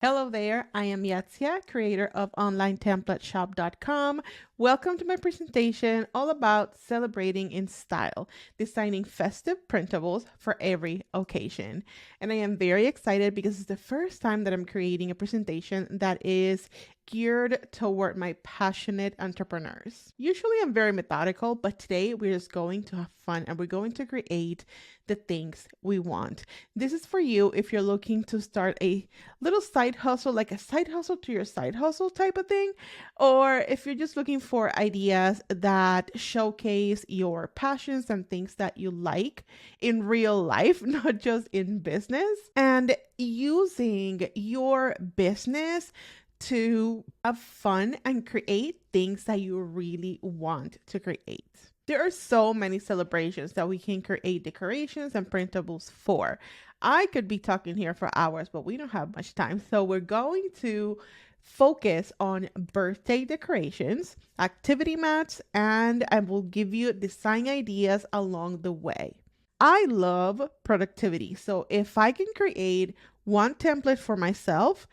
Hello there, I am Yatsia, creator of OnlineTemplateShop.com. Welcome to my presentation all about celebrating in style, designing festive printables for every occasion. And I am very excited because it's the first time that I'm creating a presentation that is geared toward my passionate entrepreneurs. Usually I'm very methodical, but today we're just going to have fun and we're going to create the things we want. This is for you if you're looking to start a little side hustle, like a side hustle to your side hustle type of thing, or if you're just looking for ideas that showcase your passions and things that you like in real life, not just in business, and using your business to have fun and create things that you really want to create. There are so many celebrations that we can create decorations and printables for. I could be talking here for hours, but we don't have much time. So we're going to focus on birthday decorations, activity mats, and I will give you design ideas along the way. I love productivity. So if I can create one template for myself,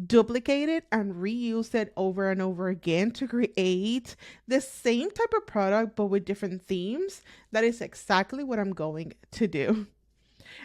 duplicate it and reuse it over and over again to create the same type of product but with different themes, that is exactly what I'm going to do.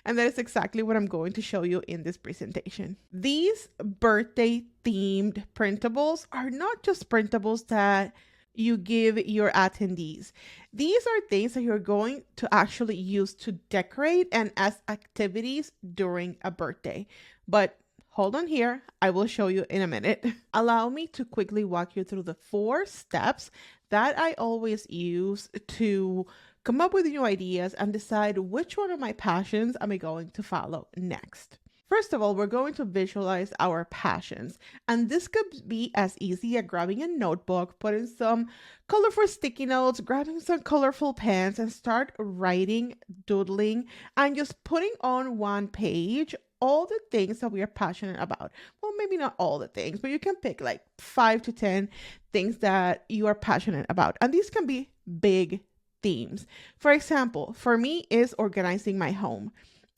And that is exactly what I'm going to show you in this presentation. These birthday themed printables are not just printables that you give your attendees. These are things that you're going to actually use to decorate and as activities during a birthday. But hold on here, I will show you in a minute. Allow me to quickly walk you through the 4 steps that I always use to come up with new ideas and decide which one of my passions am I going to follow next. First of all, we're going to visualize our passions. And this could be as easy as grabbing a notebook, putting some colorful sticky notes, grabbing some colorful pens, and start writing, doodling, and just putting on one page all the things that we are passionate about. Well, maybe not all the things, but you can pick like 5 to 10 things that you are passionate about. And these can be big themes. For example, for me is organizing my home.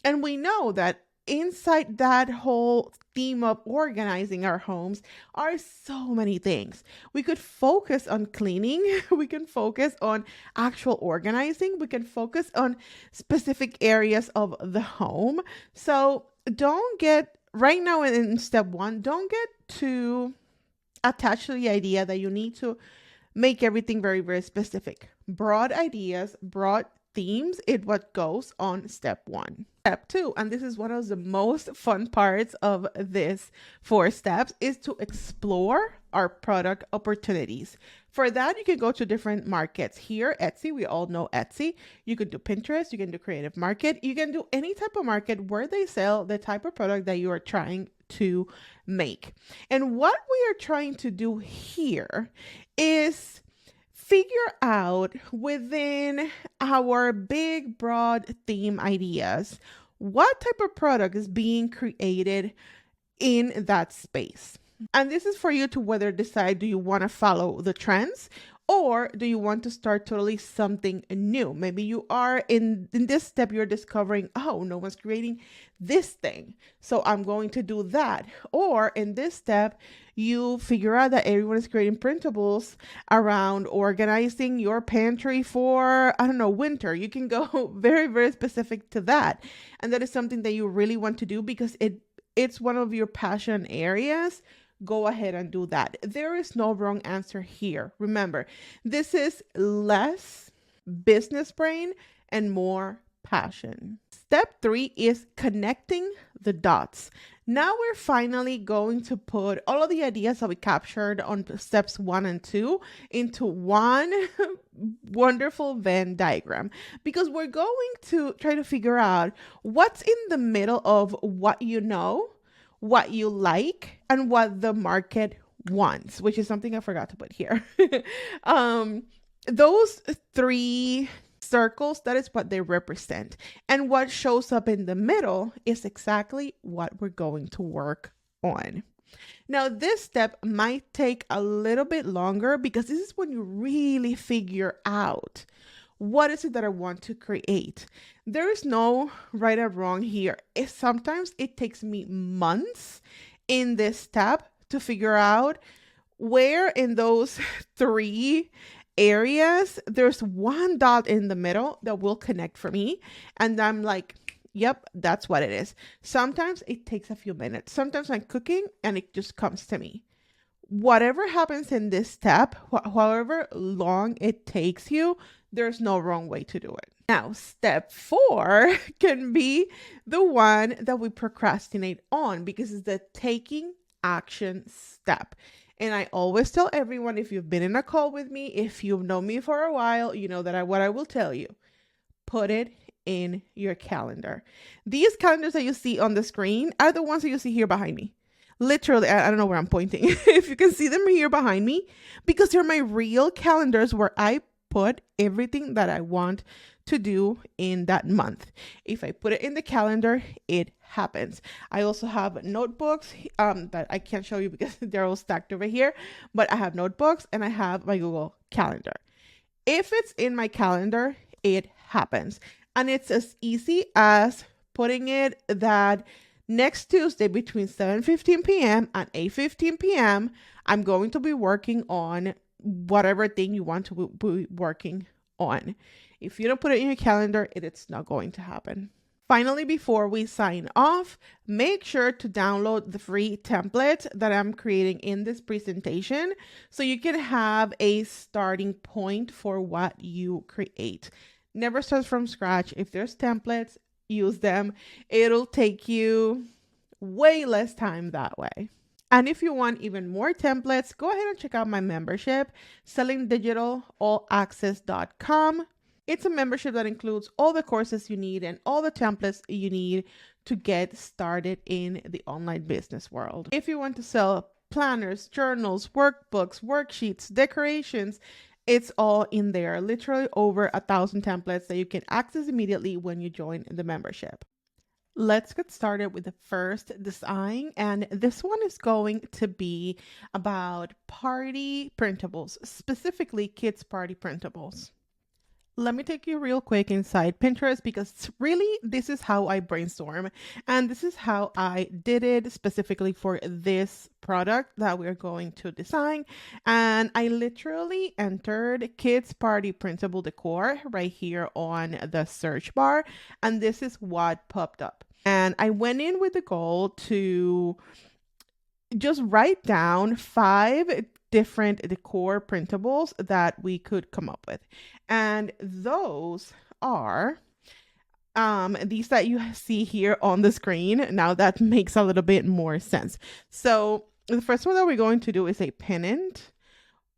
And we know that inside that whole theme of organizing our homes are so many things. We could focus on cleaning, we can focus on actual organizing, we can focus on specific areas of the home. So don't get right now in step 1, don't get too attached to the idea that you need to make everything very, very specific. Broad ideas, broad themes is what goes on step 1. Step 2, and this is one of the most fun parts of this 4 steps, is to explore our product opportunities. For that, you can go to different markets. Here, Etsy, we all know Etsy. You could do Pinterest, you can do Creative Market, you can do any type of market where they sell the type of product that you are trying to make. And what we are trying to do here is figure out within our big, broad theme ideas, what type of product is being created in that space. And this is for you to whether decide, do you want to follow the trends or do you want to start totally something new? Maybe you are in this step, you're discovering, oh, no one's creating this thing, so I'm going to do that. Or in this step, you figure out that everyone is creating printables around organizing your pantry for, I don't know, winter. You can go very, very specific to that. And that is something that you really want to do because it's one of your passion areas. Go ahead and do that. There is no wrong answer here. Remember, this is less business brain and more passion. Step 3 is connecting the dots. Now we're finally going to put all of the ideas that we captured on steps 1 and 2 into one wonderful Venn diagram, because we're going to try to figure out what's in the middle of what you know, what you like, and what the market wants, which is something I forgot to put here. Those 3 circles, that is what they represent. And what shows up in the middle is exactly what we're going to work on. Now, this step might take a little bit longer because this is when you really figure out what is it that I want to create. There is no right or wrong here. Sometimes it takes me months in this step to figure out where in those 3 areas there's one dot in the middle that will connect for me. And I'm like, yep, that's what it is. Sometimes it takes a few minutes. Sometimes I'm cooking and it just comes to me. Whatever happens in this step, however long it takes you, there's no wrong way to do it. Now, step 4 can be the one that we procrastinate on because it's the taking action step. And I always tell everyone, if you've been in a call with me, if you've known me for a while, you know that what I will tell you, put it in your calendar. These calendars that you see on the screen are the ones that you see here behind me. Literally, I don't know where I'm pointing. If you can see them here behind me, because they're my real calendars where I put everything that I want to do in that month. If I put it in the calendar, it happens. I also have notebooks that I can't show you because they're all stacked over here, but I have notebooks and I have my Google Calendar. If it's in my calendar, it happens. And it's as easy as putting it that next Tuesday between 7:15 p.m. and 8:15 p.m., I'm going to be working on whatever thing you want to be working on. If you don't put it in your calendar, it's not going to happen. Finally, before we sign off, make sure to download the free template that I'm creating in this presentation so you can have a starting point for what you create. Never start from scratch. If there's templates, use them. It'll take you way less time that way. And if you want even more templates, go ahead and check out my membership, sellingdigitalallaccess.com. It's a membership that includes all the courses you need and all the templates you need to get started in the online business world. If you want to sell planners, journals, workbooks, worksheets, decorations, it's all in there. Literally over 1,000 templates that you can access immediately when you join the membership. Let's get started with the first design, and this one is going to be about party printables, specifically kids party printables. Let me take you real quick inside Pinterest because really this is how I brainstorm and this is how I did it specifically for this product that we're going to design. And I literally entered kids party printable decor right here on the search bar, and this is what popped up. And I went in with the goal to just write down 5 different decor printables that we could come up with. And those are these that you see here on the screen. Now that makes a little bit more sense. So the first one that we're going to do is a pennant,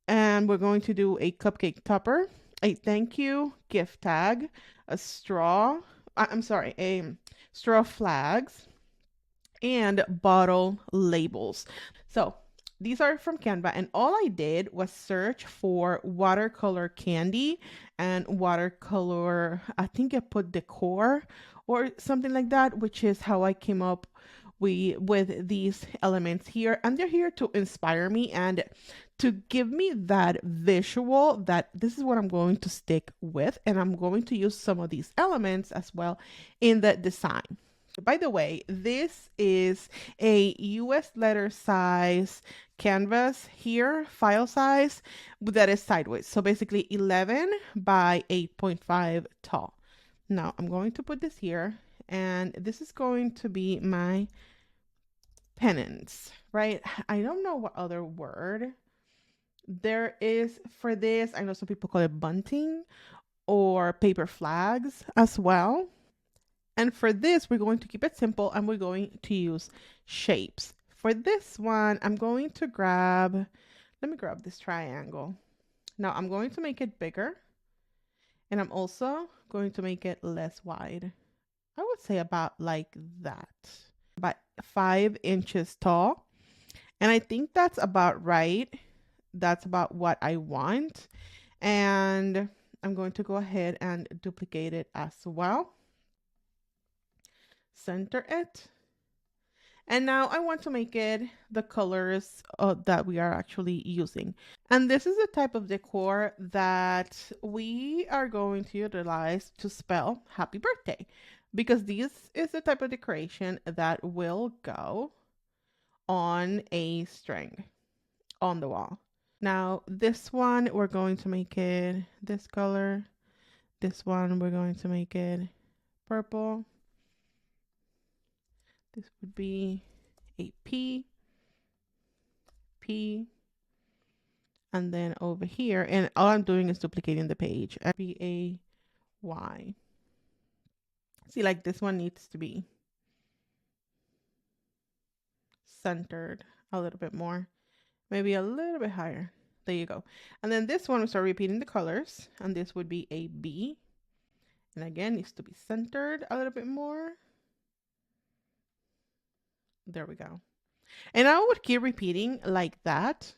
and we're going to do a cupcake topper, a thank you gift tag, a straw flags, and bottle labels. So these are from Canva, and all I did was search for watercolor candy and watercolor, I think I put decor or something like that, which is how I came up with these elements here. And they're here to inspire me and to give me that visual that this is what I'm going to stick with, and I'm going to use some of these elements as well in the design. By the way, this is a US letter size canvas here, file size, that is sideways. So basically 11 by 8.5 tall. Now I'm going to put this here, and this is going to be my pennants, right? I don't know what other word there is for this. I know some people call it bunting or paper flags as well. And for this, we're going to keep it simple and we're going to use shapes. For this one, I'm going to let me grab this triangle. Now I'm going to make it bigger, and I'm also going to make it less wide. I would say about like that, about 5 inches tall. And I think that's about right. That's about what I want. And I'm going to go ahead and duplicate it as well. Center it. And now I want to make it the colors that we are actually using. And this is the type of decor that we are going to utilize to spell happy birthday, because this is the type of decoration that will go on a string on the wall. Now this one, we're going to make it this color. This one, we're going to make it purple. This would be a P, P, and then over here, and all I'm doing is duplicating the page. P-A-Y. See, like this one needs to be centered a little bit more, maybe a little bit higher. There you go. And then this one, we start repeating the colors, and this would be a B. And again, needs to be centered a little bit more. There we go. And I would keep repeating like that.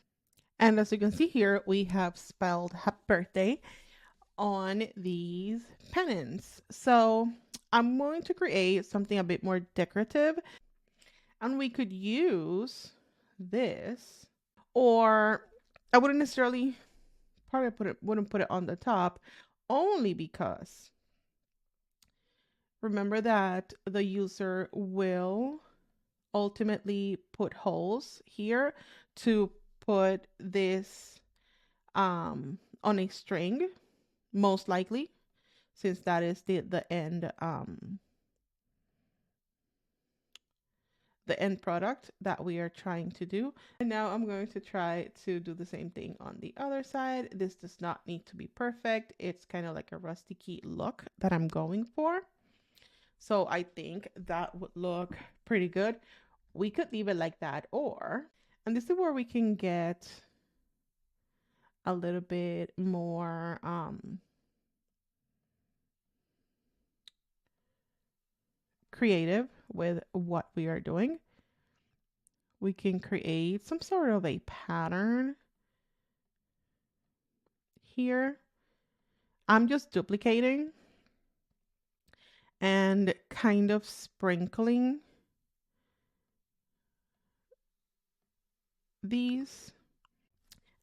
And as you can see here, we have spelled happy birthday on these pennants. So I'm going to create something a bit more decorative. And we could use this, or I wouldn't necessarily probably wouldn't put it on the top, only because remember that the user will ultimately put holes here to put this on a string, most likely, since that is the end product that we are trying to do. And now I'm going to try to do the same thing on the other side. This does not need to be perfect. It's kind of like a rusty key look that I'm going for. So I think that would look pretty good. We could leave it like that, and this is where we can get a little bit more creative with what we are doing. We can create some sort of a pattern here. I'm just duplicating and kind of sprinkling these.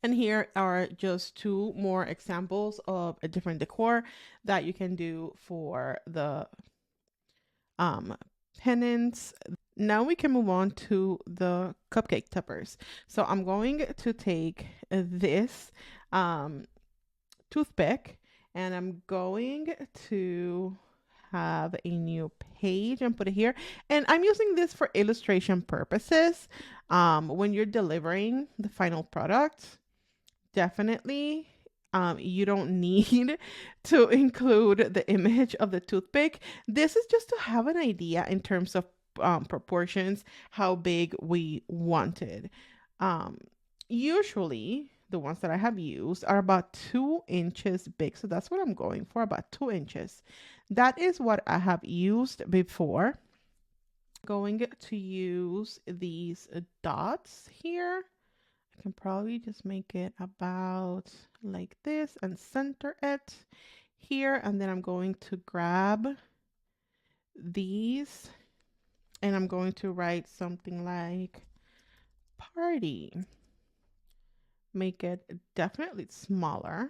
And here are just two more examples of a different decor that you can do for the pennants. Now we can move on to the cupcake toppers. So I'm going to take this toothpick, and I'm going to have a new page and put it here. And I'm using this for illustration purposes. When you're delivering the final product, definitely you don't need to include the image of the toothpick. This is just to have an idea in terms of proportions, how big we wanted. Usually the ones that I have used are about 2 inches big. So that's what I'm going for, about 2 inches. That is what I have used before. Going to use these dots here. I can probably just make it about like this and center it here. And then I'm going to grab these and I'm going to write something like party. Make it definitely smaller,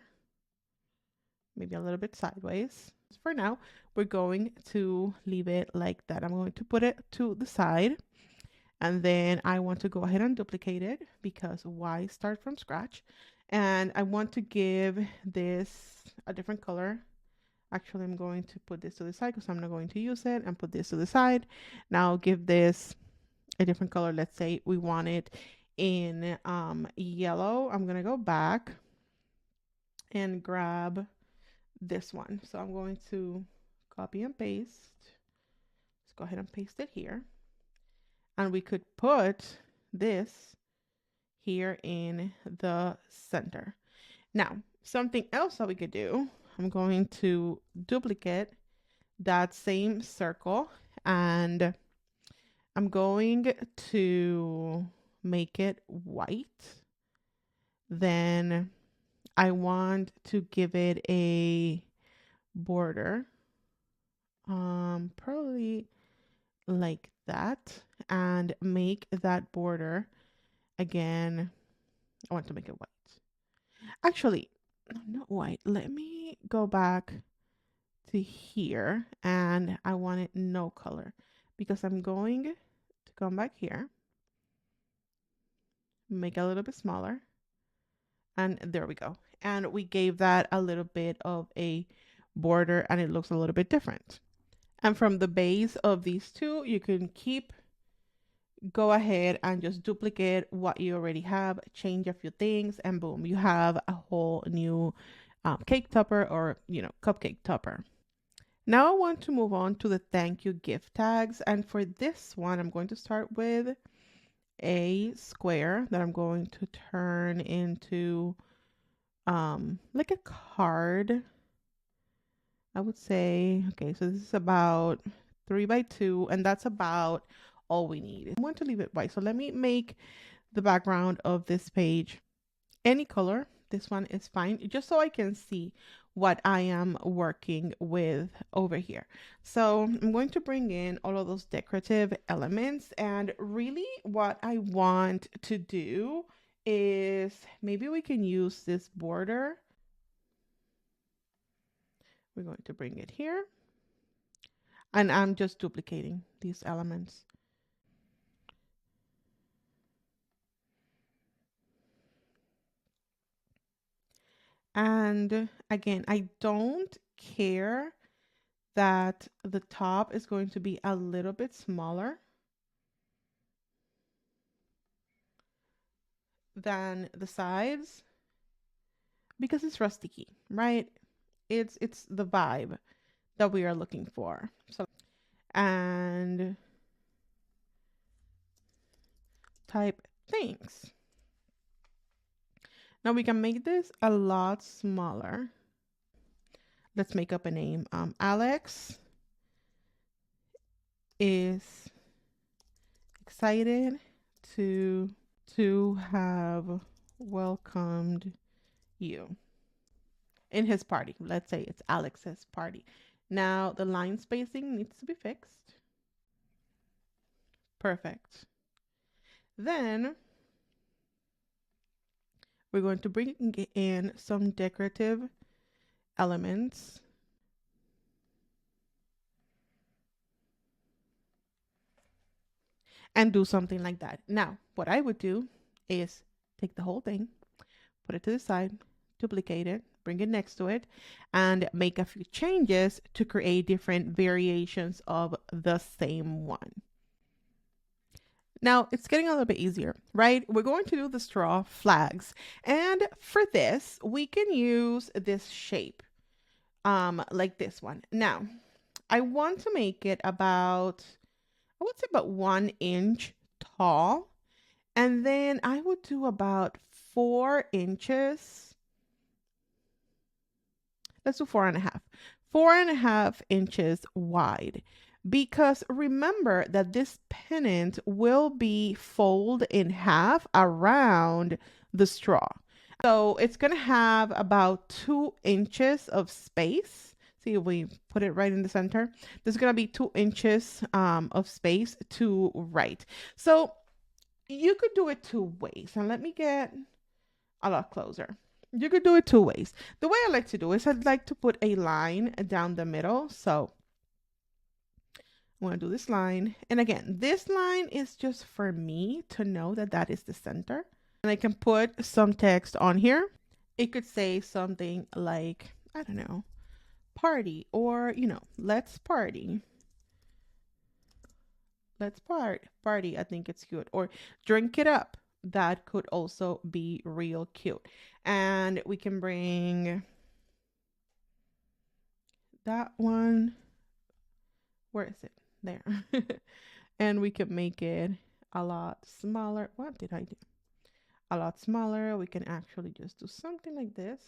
maybe a little bit sideways. For now, we're going to leave it like that. I'm going to put it to the side. And then I want to go ahead and duplicate it because why start from scratch? And I want to give this a different color. Actually, I'm going to put this to the side because I'm not going to use it, and put this to the side. Now give this a different color. Let's say we want it in yellow. I'm going to go back and grab this one. So I'm going to copy and paste. Let's go ahead and paste it here. And we could put this here in the center. Now, something else that we could do, I'm going to duplicate that same circle and I'm going to make it white. Then I want to give it a border, probably like that, and make that border again. I want to make it white. Actually, not white. Let me go back to here, and I want it no color because I'm going to come back here make it a little bit smaller. And there we go. And we gave that a little bit of a border and it looks a little bit different. And from the base of these two, you can go ahead and just duplicate what you already have, change a few things, and boom, you have a whole new cake topper or, cupcake topper. Now I want to move on to the thank you gift tags. And for this one, I'm going to start with a square that I'm going to turn into like a card. I would say, okay, so this is about 3x2, and that's about all we need. I want to leave it white. So let me make the background of this page any color. This one is fine, just so I can see what I am working with over here. So I'm going to bring in all of those decorative elements, and really what I want to do is maybe we can use this border. We're going to bring it here, and I'm just duplicating these elements. And again, I don't care that the top is going to be a little bit smaller than the sides because it's rusticy, right? It's the vibe that we are looking for. So, and type thanks. Now we can make this a lot smaller. Let's make up a name. Alex is excited to have welcomed you in his party. Let's say it's Alex's party. Now the line spacing needs to be fixed. Perfect. Then we're going to bring in some decorative elements. And do something like that. Now, what I would do is take the whole thing, put it to the side, duplicate it, bring it next to it, and make a few changes to create different variations of the same one. Now, it's getting a little bit easier, right? We're going to do the straw flags. And for this, we can use this shape, like this one. Now, I want to make it about, I would say about 1 inch tall. And then I would do about 4 inches. Let's do 4.5. 4.5 inches wide. Because remember that this pennant will be folded in half around the straw. So it's going to have about 2 inches of space. See if we put it right in the center. There's going to be 2 inches of space to write. So you could do it 2 ways. And let me get a lot closer. You could do it 2 ways. The way I like to do is I'd like to put a line down the middle. So I'm going to do this line. And again, this line is just for me to know that that is the center. And I can put some text on here. It could say something like, I don't know, party, or, let's party. Let's party. I think it's cute. Or drink it up. That could also be real cute. And we can bring that one. Where is it? There. And we can make it a lot smaller. What did I do? A lot smaller. We can actually just do something like this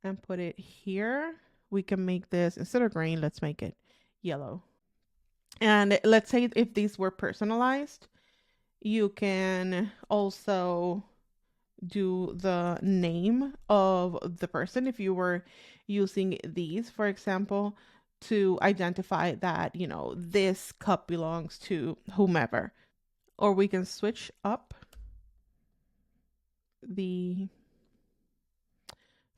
and put it here. We can make this, instead of green, let's make it yellow. And let's say if these were personalized, you can also do the name of the person if you were using these, for example, to identify that, this cup belongs to whomever. Or we can switch up the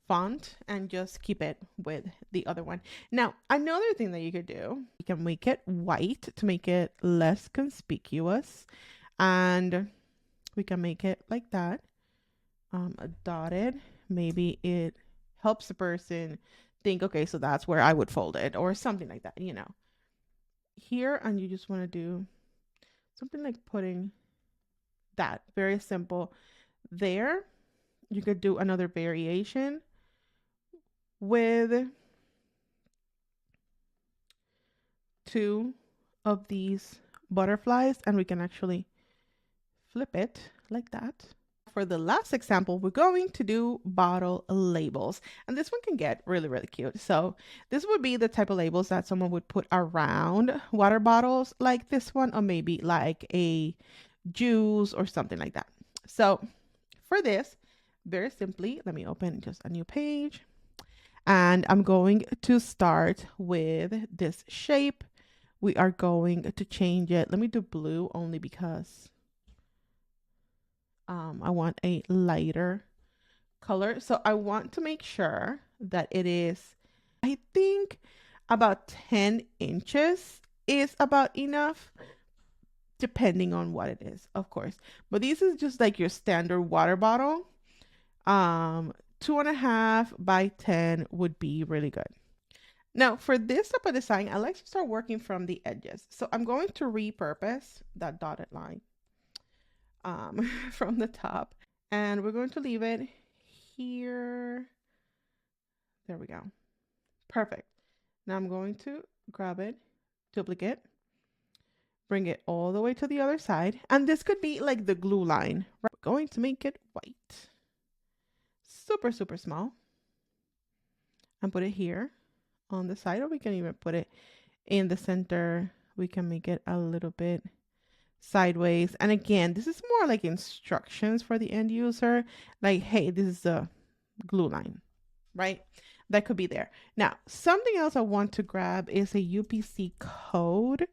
font and just keep it with the other one. Now, another thing that you could do, you can make it white to make it less conspicuous. And we can make it like that, dotted. Maybe it helps the person think, okay, so that's where I would fold it or something like that, you know. Here, and you just want to do something like putting that, very simple. There, you could do another variation with two of these butterflies, and we can actually flip it like that. For the last example, we're going to do bottle labels, and this one can get really, really cute. So this would be the type of labels that someone would put around water bottles like this one, or maybe like a juice or something like that. So for this, very simply, let me open just a new page, and I'm going to start with this shape. We are going to change it. Let me do blue only because I want a lighter color. So I want to make sure that it is, I think about 10 inches is about enough, depending on what it is, of course. But this is just like your standard water bottle. 2.5 by 10 would be really good. Now, for this type of design, I like to start working from the edges. So I'm going to repurpose that dotted line from the top, and we're going to leave it here. There we go. Perfect. Now I'm going to grab it, duplicate, bring it all the way to the other side, and this could be like the glue line. We're going to make it white. Super, super small. And put it here on the side, or we can even put it in the center. We can make it a little bit sideways. And again, this is more like instructions for the end user. Like, hey, this is the glue line, right? That could be there. Now, something else I want to grab is a UPC code.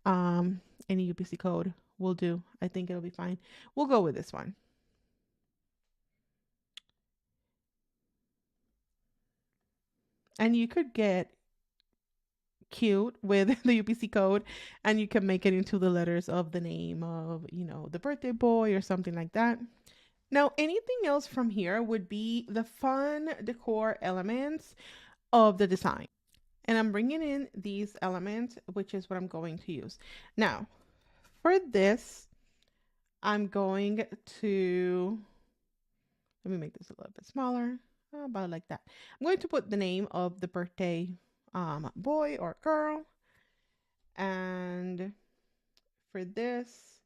Any UPC code will do. I think it'll be fine. We'll go with this one. And you could get cute with the UPC code, and you can make it into the letters of the name of, you know, the birthday boy or something like that. Now, anything else from here would be the fun decor elements of the design. And I'm bringing in these elements, which is what I'm going to use. Now, for this, I'm going to, let me make this a little bit smaller, about like that. I'm going to put the name of the birthday boy or girl. And for this,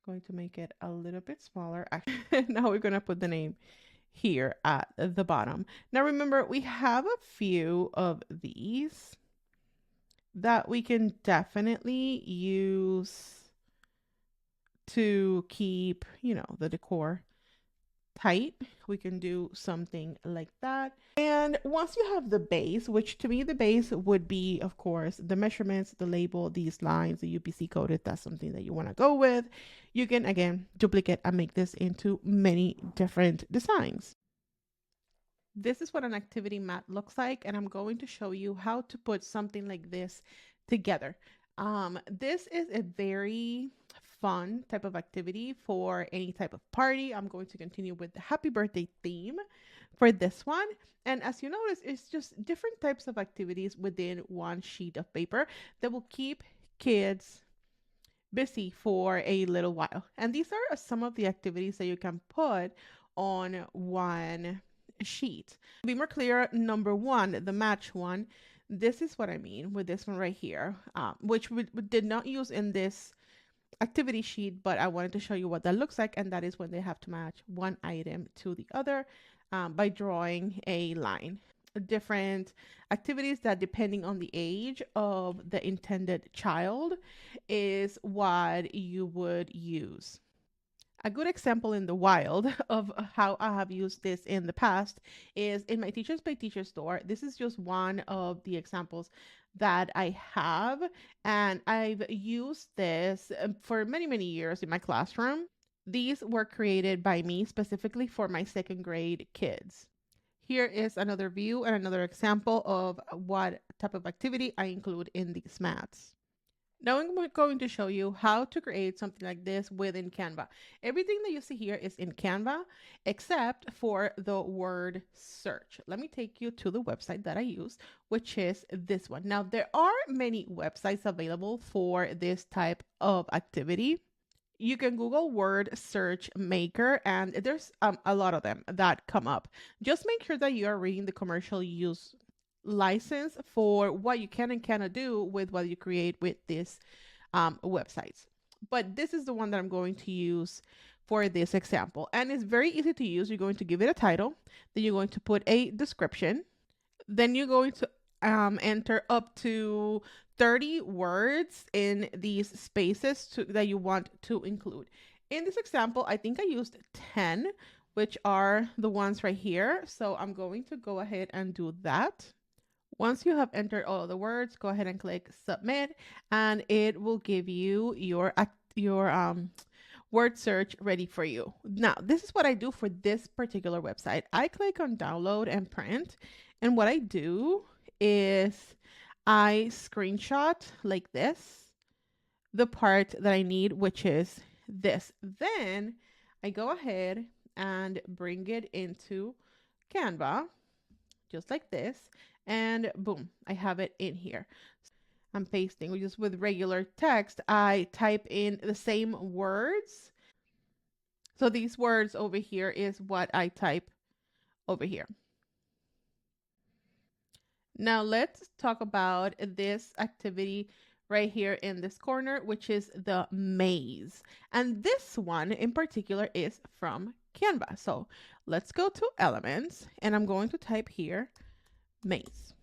I'm going to make it a little bit smaller. Now we're going to put the name here at the bottom. Now remember, we have a few of these that we can definitely use to keep, you know, the decor tight. We can do something like that. And once you have the base, which to me the base would be, of course, the measurements, the label, these lines, the UPC code, if that's something that you want to go with, you can again duplicate and make this into many different designs. This is what an activity mat looks like, and I'm going to show you how to put something like this together. This is a very fun type of activity for any type of party. I'm going to continue with the happy birthday theme for this one. And as you notice, it's just different types of activities within one sheet of paper that will keep kids busy for a little while. And these are some of the activities that you can put on one sheet. To be more clear, number one, the match one, this is what I mean with this one right here, which we did not use in this activity sheet, but I wanted to show you what that looks like, and that is when they have to match one item to the other by drawing a line. Different activities that, depending on the age of the intended child, is what you would use. A good example in the wild of how I have used this in the past is in my Teachers by Teachers store. This is just one of the examples that I have, and I've used this for many, many years in my classroom. These were created by me specifically for my second grade kids. Here is another view and another example of what type of activity I include in these mats. Now I'm going to show you how to create something like this within Canva. Everything that you see here is in Canva except for the word search. Let me take you to the website that I use, which is this one. Now there are many websites available for this type of activity. You can Google word search maker and there's a lot of them that come up. Just make sure that you are reading the commercial use license for what you can and cannot do with what you create with these websites. But this is the one that I'm going to use for this example. And it's very easy to use. You're going to give it a title, then you're going to put a description, then you're going to enter up to 30 words in these spaces that you want to include. In this example, I think I used 10, which are the ones right here. So I'm going to go ahead and do that. Once you have entered all of the words, go ahead and click submit and it will give you your word search ready for you. Now, this is what I do for this particular website. I click on download and print, and what I do is I screenshot like this the part that I need, which is this. Then I go ahead and bring it into Canva just like this, and boom, I have it in here. I'm pasting just with regular text. I type in the same words. So these words over here is what I type over here. Now let's talk about this activity right here in this corner, which is the maze. And this one in particular is from Canva. So let's go to elements and I'm going to type here maze.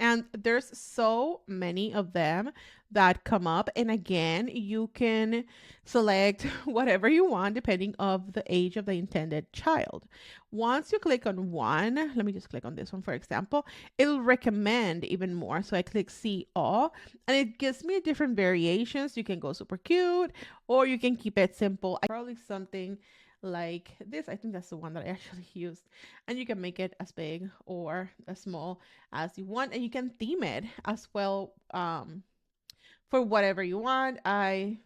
And there's so many of them that come up. And again, you can select whatever you want depending of the age of the intended child. Once you click on one, let me just click on this one, for example, it'll recommend even more. So I click see all and it gives me different variations. You can go super cute or you can keep it simple. Probably something like this. I think that's the one that I actually used, and you can make it as big or as small as you want, and you can theme it as well for whatever you want. I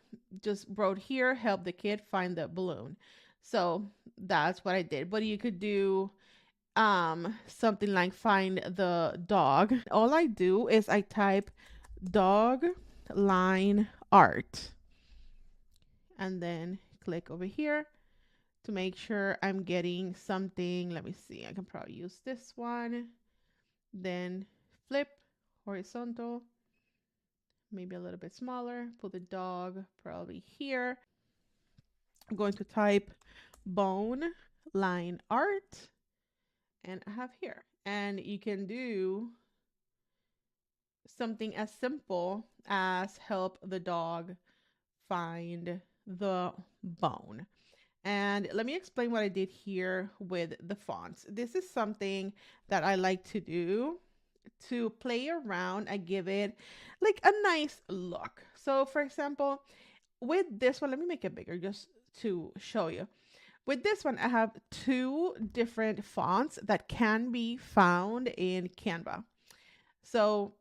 just wrote here help the kid find the balloon, so that's what I did. But you could do something like find the dog. All I do is I type dog line art and then click over here to make sure I'm getting something. Let me see. I can probably use this one. Then flip horizontal, maybe a little bit smaller. Put the dog probably here. I'm going to type bone line art and I have here. And you can do something as simple as help the dog find the bone. And let me explain what I did here with the fonts. This is something that I like to do to play around and give it like a nice look. So for example, with this one, let me make it bigger just to show you. With this one, I have two different fonts that can be found in Canva. So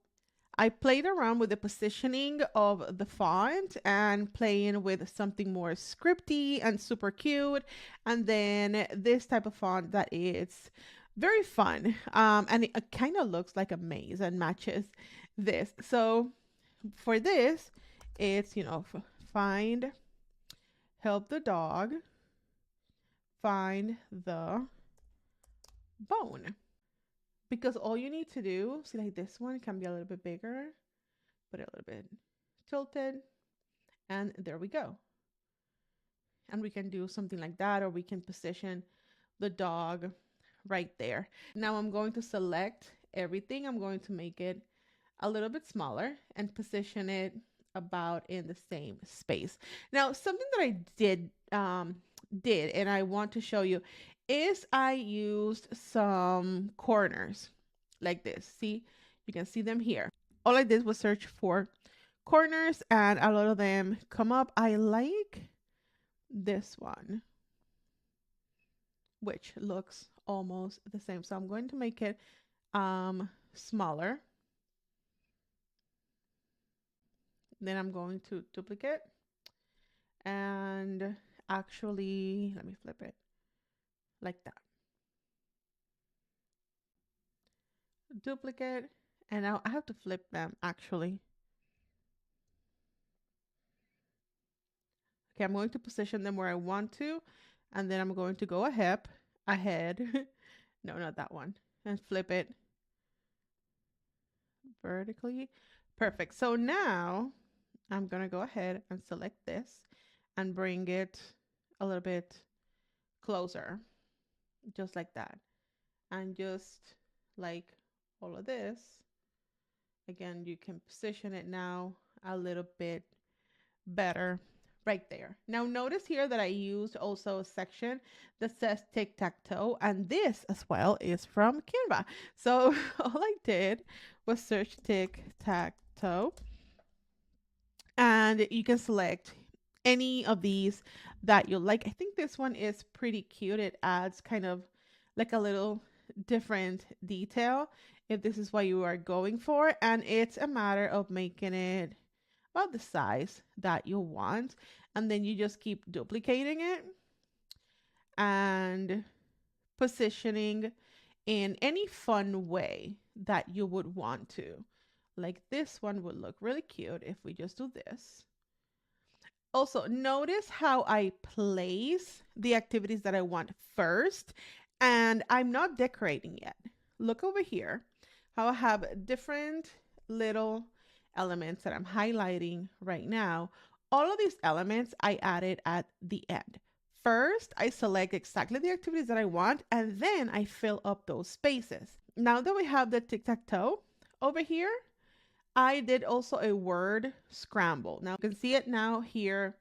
I played around with the positioning of the font and playing with something more scripty and super cute. And then this type of font that is very fun. And it kind of looks like a maze and matches this. So for this, it's, find, help the dog, find the bone. Because all you need to do, see like this one can be a little bit bigger, put it a little bit tilted, and there we go. And we can do something like that, or we can position the dog right there. Now I'm going to select everything. I'm going to make it a little bit smaller and position it about in the same space. Now, something that I did and I want to show you is I used some corners like this. See, you can see them here. All I did was search for corners and a lot of them come up. I like this one, which looks almost the same. So I'm going to make it smaller. Then I'm going to duplicate and actually, let me flip it like that. Duplicate, and now I have to flip them actually. Okay, I'm going to position them where I want to, and then I'm going to go ahead, no, not that one, and flip it vertically. Perfect. So now I'm gonna go ahead and select this and bring it a little bit closer, just like that. And just like all of this, again, you can position it now a little bit better right there. Now notice here that I used also a section that says tic-tac-toe, and this as well is from Canva. So all I did was search tic-tac-toe, and you can select any of these that you like. I think this one is pretty cute. It adds kind of like a little different detail if this is what you are going for, and it's a matter of making it about the size that you want, and then you just keep duplicating it and positioning in any fun way that you would want to. Like this one would look really cute if we just do this. Also, notice how I place the activities that I want first, and I'm not decorating yet. Look over here, how I have different little elements that I'm highlighting right now. All of these elements I added at the end. First, I select exactly the activities that I want, and then I fill up those spaces. Now that we have the tic-tac-toe over here, I did also a word scramble. Now you can see it now here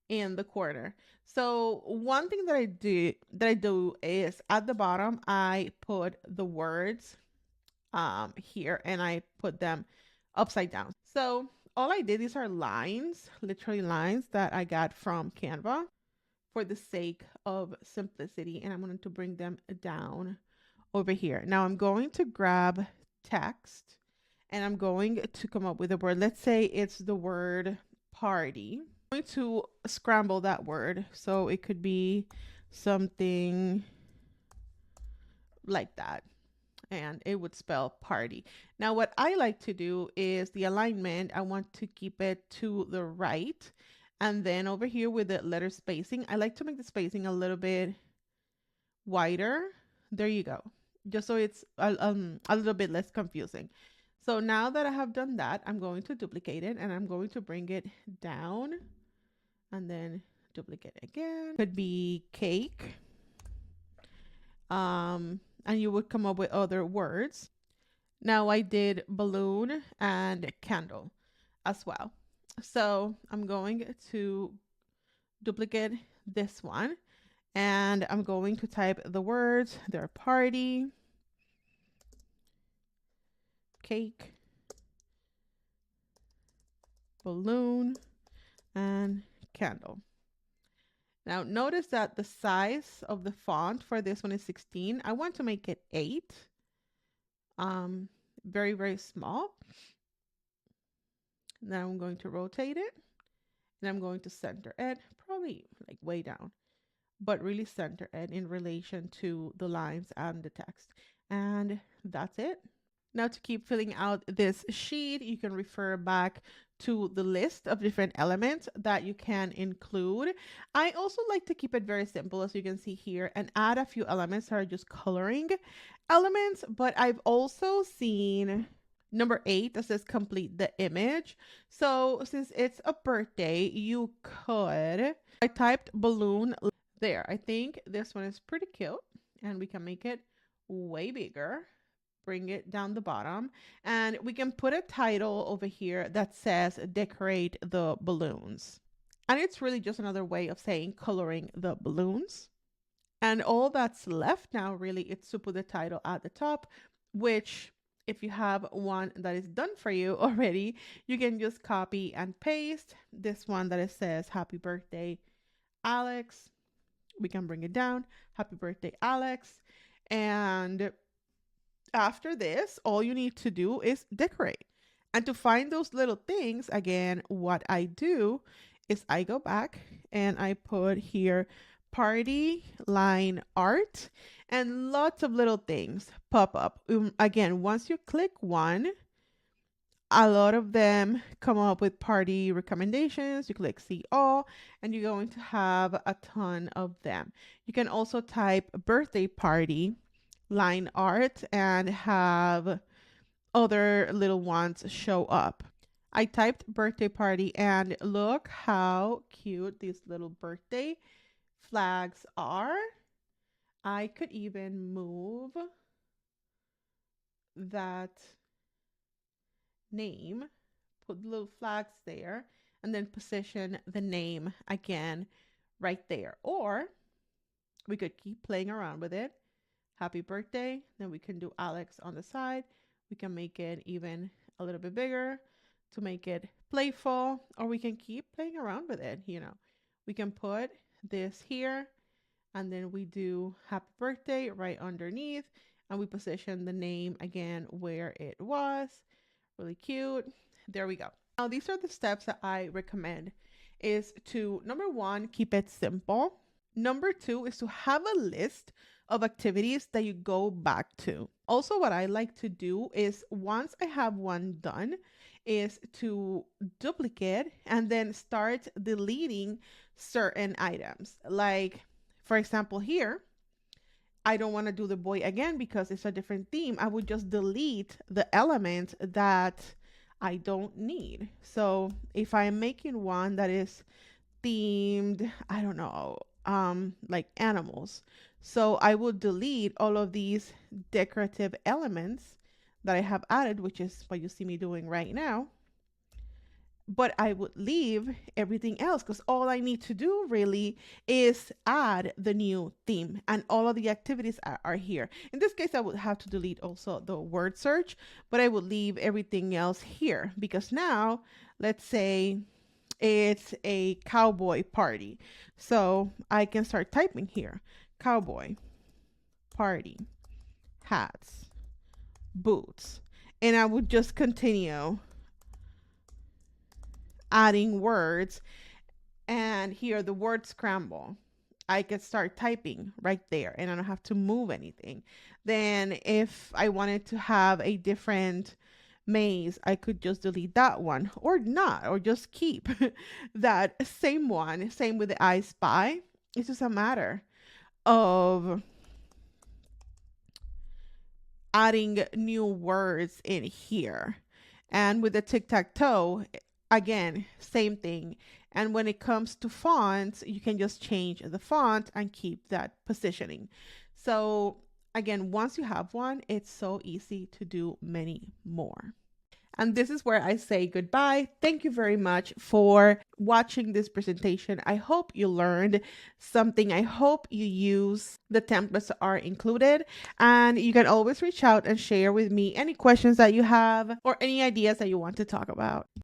in the corner. So one thing that I do is at the bottom, I put the words here and I put them upside down. So all I did, these are lines, literally lines that I got from Canva for the sake of simplicity. And I'm going to bring them down over here. Now I'm going to grab text and I'm going to come up with a word. Let's say it's the word party. I'm going to scramble that word. So it could be something like that. And it would spell party. Now, what I like to do is the alignment, I want to keep it to the right. And then over here with the letter spacing, I like to make the spacing a little bit wider. There you go. Just so it's a little bit less confusing. So now that I have done that, I'm going to duplicate it and I'm going to bring it down and then duplicate again. Could be cake. And you would come up with other words. Now I did balloon and candle as well. So I'm going to duplicate this one and I'm going to type the words, their party, cake, balloon, and candle. Now notice that the size of the font for this one is 16. I want to make it 8. Very, very small. Now I'm going to rotate it and I'm going to center it, probably like way down, but really center it in relation to the lines and the text. And that's it. Now to keep filling out this sheet, you can refer back to the list of different elements that you can include. I also like to keep it very simple, as you can see here, and add a few elements that are just coloring elements. But I've also seen number 8 that says complete the image. So since it's a birthday, you could, I typed balloon there. I think this one is pretty cute and we can make it way bigger. Bring it down the bottom and we can put a title over here that says decorate the balloons. And it's really just another way of saying coloring the balloons. And all that's left now really is to put the title at the top, which if you have one that is done for you already, you can just copy and paste this one that it says happy birthday, Alex. We can bring it down. Happy birthday, Alex. And after this, all you need to do is decorate. And to find those little things, again, what I do is I go back and I put here party line art, and lots of little things pop up. Again, once you click one, a lot of them come up with party recommendations. You click see all, and you're going to have a ton of them. You can also type birthday party line art and have other little ones show up. I typed birthday party, and look how cute these little birthday flags are. I could even move that name, put little flags there, and then position the name again right there. Or we could keep playing around with it. Happy birthday. Then we can do Alex on the side. We can make it even a little bit bigger to make it playful, or we can keep playing around with it. We can put this here, and then we do happy birthday right underneath, and we position the name again where it was. Really cute. There we go. Now, these are the steps that I recommend is to, number one, keep it simple. Number two is to have a list of activities that you go back to. Also, what I like to do is once I have one done, is to duplicate and then start deleting certain items. Like, for example, here, I don't want to do the boy again because it's a different theme. I would just delete the element that I don't need. So if I'm making one that is themed, I don't know, like animals. So I will delete all of these decorative elements that I have added, which is what you see me doing right now. But I would leave everything else because all I need to do really is add the new theme, and all of the activities are here. In this case, I would have to delete also the word search, but I would leave everything else here because now, let's say it's a cowboy party. So I can start typing here, cowboy party, hats, boots, and I would just continue adding words. And here, the word scramble, I can start typing right there and I don't have to move anything. Then if I wanted to have a different maze, I could just delete that one or not, or just keep that same one. Same with the I Spy. It's just a matter of adding new words in here. And with the tic-tac-toe, again, same thing. And when it comes to fonts, you can just change the font and keep that positioning. So again, once you have one, it's so easy to do many more. And this is where I say goodbye. Thank you very much for watching this presentation. I hope you learned something. I hope you use the templates that are included. And you can always reach out and share with me any questions that you have or any ideas that you want to talk about.